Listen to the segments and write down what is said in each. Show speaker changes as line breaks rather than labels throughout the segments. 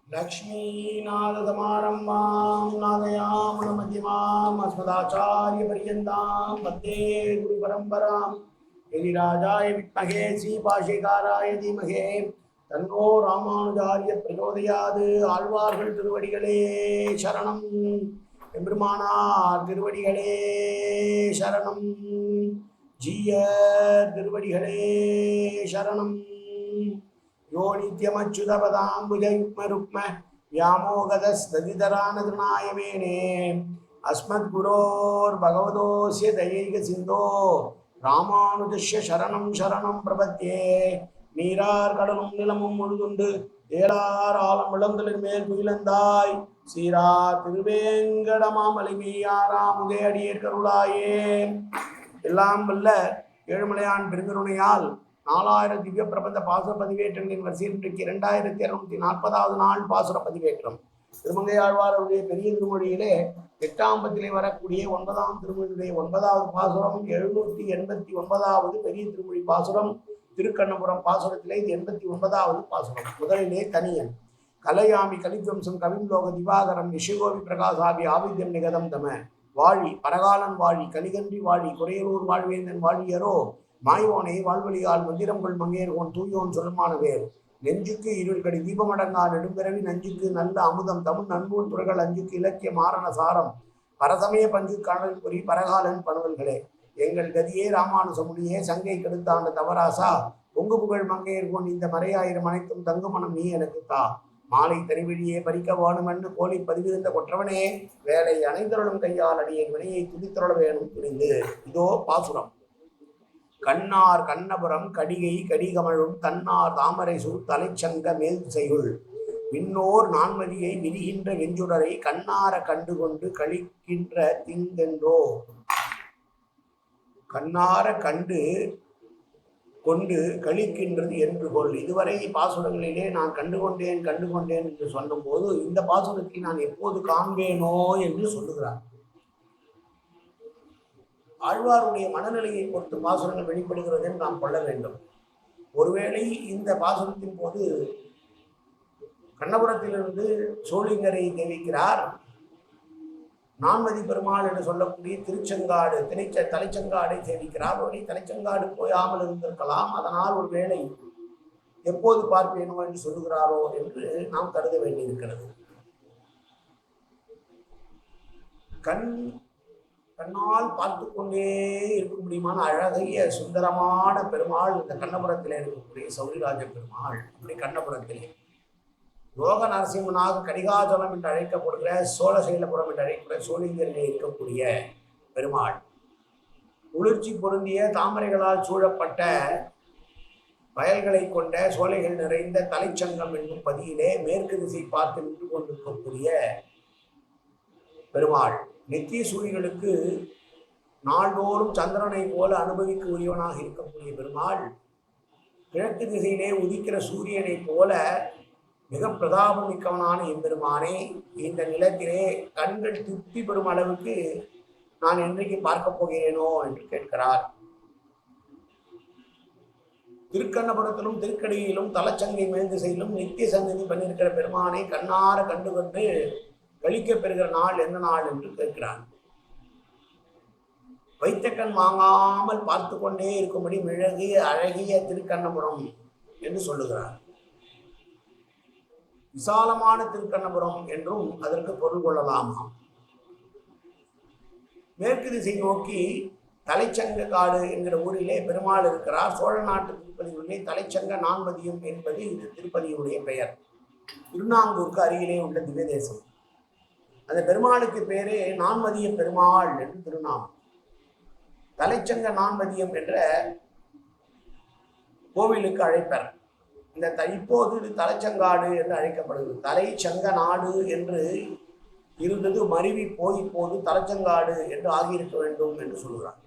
लक्ष्मीनाथसमारम्भां नादयामुनमध्यमाम् अस्मदाचार्यपर्यन्तां वन्दे गुरुपरम्परां यतिराजाय विद्महे श्रीभाष्यकाराय धीमहि तन्नो रामानुजार्य प्रचोदयात् ஆழ்வார்கள் திருவடிகளே சரணம் எம்பெருமானார் திருவடிகளே சரணம் ஜீய திருவடிகளே சரணம் यो नित्यमच्युतपदाम्बुजयुग्मरुक्म व्यामोगदस्तदितरानतृणाय मेने अस्मद्गुरोर्भगवतोऽस्य दयैकसिन्धो रामानुजस्य शरणं शरणं प्रपद्ये நீரார் கடலும் நிலமும் முழுதுண்டு ஏறார் ஆலம் விளந்தலின் மேல் துயிலந்தாய் சீரா திருவேங்கடமாமலை மெய்யாராமுதே அடியேற் கருளாயே. எல்லாம் வல்ல ஏழுமலையான் பெருங்கருணையால் 4000 திவ்ய பிரபந்த பாசுர பதிவேற்றங்களின் வரிசையில் இன்றைக்கு 2240வது நாள் பாசுர பதிவேற்றம். திருமங்கையாழ்வாருடைய பெரிய திருமொழியிலே 8ஆம் பத்திலே வரக்கூடிய 9ஆம் திருமொழியுடைய 9வது பாசுரம் 789வது பெரிய திருமொழி பாசுரம். திருக்கண்ணபுரம் பாசுரத்திலே இது 89வது பாசுரம். முதலிலே தனியன் கலையாமி கலித்வம்சம் கவிம்லோக திவாகரம் விஷகோபி பிரகாசாபி ஆவித்யம் நிகதம் தம வாழி பரகாலன் வாழி கலிகன்றி வாழி குறையலூர் வாழ்வேந்தன் வாழியரோ மாயோனை வாழ்வழியால் மந்திரங்கள் மங்கையர்கோன் தூயோன் சொல்மான வேர் நெஞ்சுக்கு இருள்கடி தீபமடங்கா நெடும்பிறவி நஞ்சுக்கு நல்ல அமுதம் தமிழ் நண்பூன் துறைகள் அஞ்சுக்கு இலக்கிய மாரண சாரம் பரசமய பஞ்சு காணல் புரி பரகாலன் பணுவல்களே எங்கள் கதியே ராமானுசமுனியே சங்கை கெடுத்தாண்ட தவராசா பொங்கு புகழ் மங்கையர்கோன் இந்த மறையாயிரம் அனைத்தும் தங்கு மனம் நீ எனக்கு தா மாலை தனிவழியே பறிக்க வேணுமென்று கோழி பதிவிருந்த கொற்றவனே வேலை அனைந்தருளும் கையால் அடியேன் வினையை துதித்தருள வேணும் புரிந்து. இதோ பாசுரம். கண்ணார் கண்ணபுரம் கடிகை கடிகமழும் தன்னார் தாமரை சூழ் தலைச்சங்க மேல் திசையுள் விண்ணோர் நான்மதியை விரிகின்ற வெஞ்சுடரை கண்ணார கண்டு கொண்டு கழிக்கின்ற திங்கென்றோ கண்ணார கண்டு கொண்டு கழிக்கின்றது என்று கொள். இதுவரை பாசுரங்களிலே நான் கண்டுகொண்டேன் என்று சொல்லும் போது இந்த பாசுரத்தை நான் எப்போது காண்பேனோ என்று சொல்லுகிறார். ஆழ்வாருடைய மனநிலையை பொறுத்து பாசுரங்கள் வெளிப்படுகிறது என்று நாம் கொள்ள வேண்டும். ஒருவேளை இந்த பாசுரத்தின் போது கண்ணபுரத்திலிருந்து சோழிங்கரை தெரிவிக்கிறார் நான்மதி பெருமாள் என்று சொல்லக்கூடிய திருச்செங்காடு தலைச்செங்காடை சேவிக்கிறார். ஒரே தலைச்செங்காடு போயாமல் இருந்திருக்கலாம். அதனால் ஒரு வேளை எப்போது பார்ப்பேனோ என்று சொல்லுகிறாரோ என்று நாம் கருத வேண்டியிருக்கிறது. கண்ணால் பார்த்து கொண்டே இருக்க முடியுமான அழகிய சுந்தரமான பெருமாள் இந்த கண்ணபுரத்தில் இருக்கக்கூடிய சௌரிராஜ பெருமாள். அப்படி கண்ணபுரத்திலே யோக நரசிம்மனாக கடிகாச்சலம் என்று அழைக்கப்படுகிற சோழசைலபுரம் என்று அழைக்கப்படுகிற சோழிங்கரிலே இருக்கக்கூடிய பெருமாள் குளிர்ச்சி பொருந்திய தாமரைகளால் சூழப்பட்ட வயல்களை கொண்ட சோலைகள் நிறைந்த தலைச்சங்கம் என்னும் பதியிலே மேற்கு திசை பார்த்து நின்று கொண்டிருக்கக்கூடிய பெருமாள். நித்திய சூரியர்களுக்கு நாள்தோறும் சந்திரனை போல அனுபவிக்க உரியவனாக இருக்கக்கூடிய பெருமாள் கிழக்கு திசையிலே உதிக்கிற சூரியனை போல மிக பிரதாபம் மிக்கவனான எம்பெருமானே, இந்த நிலத்திலே கண்கள் திருப்தி பெறும் அளவுக்கு நான் என்றைக்கு பார்க்க போகிறேனோ என்று கேட்கிறார். திருக்கண்ணபுரத்திலும் திருக்கடியிலும் தலச்சங்கை மேல் திசையிலும் நித்திய சந்நிதி பண்ணியிருக்கிற பெருமானை கண்ணார கண்டு கொண்டு கழிக்க பெறுகிற நாள் என்ன நாள் என்று கேட்கிறார். வைத்தக்கண் வாங்காமல் பார்த்து கொண்டே இருக்கும்படி மிழகிய அழகிய திருக்கண்ணபுரம் என்று சொல்லுகிறார். விசாலமான திருக்கண்ணபுரம் என்றும் அதற்கு பொருள் கொள்ளலாமா. மேற்கு திசை நோக்கி தலைச்சங்க காடு என்கிற ஊரிலே பெருமாள் இருக்கிறார். சோழ நாட்டு திருப்பதியுள்ளே தலைச்சங்க நான்மதியம் என்பது இந்த திருப்பதியுடைய பெயர். திருநாங்கூருக்கு அருகிலே உள்ள திவ்ய தேசம். அந்த பெருமாளுக்கு பேரே நான்மதிய பெருமாள் என்று திருநாமம். தலைச்சங்க நான்மதியம் என்ற கோவிலுக்கு அழைப்பர். இந்த இப்போது இது தலைச்சங்காடு என்று அழைக்கப்படுகிறது. தலைச்சங்க நாடு என்று இருந்தது மருவி போய் இப்போது தலைச்சங்காடு என்று ஆகியிருக்க வேண்டும் என்று சொல்கிறார்.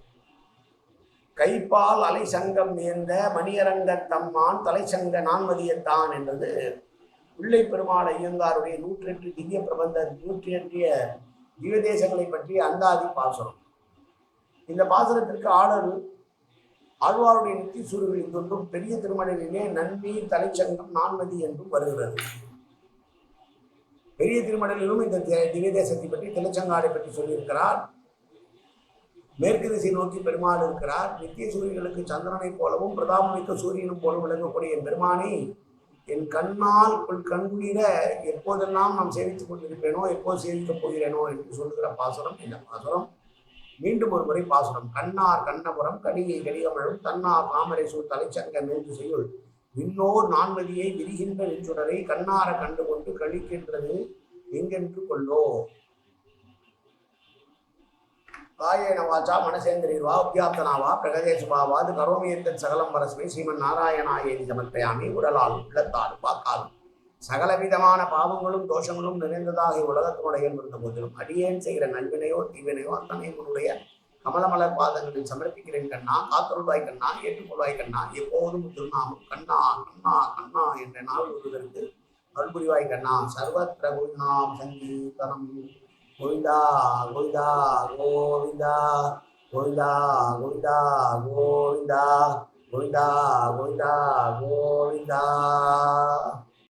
கைப்பால் அலை சங்கம் நேர்ந்த மணியரங்க தம்மான் தலைச்சங்க நான்மதியத்தான் என்றது பிள்ளை பெருமாள் ஐயங்காருடைய 108 திவ்ய பிரபந்த 108 திவ்ய தேசங்களை பற்றி அந்தாதி பாசுரம். இந்த பாசுரத்திற்கு ஆழ்வாருடைய நித்திய சூரியர்கள் என்றும் பெரிய திருமலையிலே நன்மை தலைச்சங்கம் நான்மதி என்றும் வருகிறது. பெரிய திருமடலிலும் இந்த திவ்ய தேசத்தை பற்றி திருச்செங்காடை பற்றி சொல்லியிருக்கிறார். மேற்கு திசை நோக்கி பெருமாள் இருக்கிறார். நித்திய சூரியர்களுக்கு சந்திரனை போலவும் பிரதாபமிக்க சூரியனும் போல விளங்கக்கூடிய என் பெருமானை என் கண்ணால் கண்குளிர எப்போதெல்லாம் நாம் சேவித்துக் கொண்டிருப்பேனோ, எப்போது சேவிக்கப் போகிறேனோ என்று சொல்லுகிற பாசுரம் இந்த பாசுரம். மீண்டும் ஒரு முறை பாசுரம். கண்ணார் கண்ணபுரம் கடியை கடிகமழும் தன்னார் தாமரை சூழ் தலைச்சங்க மேற்கு செய்யுள் விண்ணோர் நான்மதியை விரிகின்ற நெஞ்சுடரை கண்ணார கண்டு கொண்டு கழிக்கின்றது எங்கென்று கொள்ளோ. காயேன வாச்சா மனசேந்திரியர்வா உத்தியாப்தனாவா பிரகதேசுபாவாது கரோமியத்தன் சகலம் வரஸ்மை ஸ்ரீமன் நாராயணாயேதி சமர்ப்பயாமி. உடலால் உள்ளத்தால் வாக்கால் சகலவிதமான பாவங்களும் தோஷங்களும் நிறைந்ததாக உலகத்தினுடைய இருந்த போதிலும் அடியேன் செய்கிற நல்வினையோ தீவினையோ அத்தனை உன்னுடைய கமலமலர் பாதங்களில் சமர்ப்பிக்கிறேன் கண்ணா. காத்தருள்வாய் கண்ணா, ஏற்றுக்கொள்வாய் கண்ணா. எப்போதும் திருநாமம் கண்ணா கண்ணா கண்ணா என்ற நாள் ஒருவருக்கு அருள்புரிவாய் கண்ணா. சர்வத்திர குருநாம் சங்கீதனம் கோவிந்தா கோவிந்தா கோவிந்தா கோவிந்தா கோவிந்தா கோவிந்தா கோவிந்தா கோவிந்தா கோவிந்தா.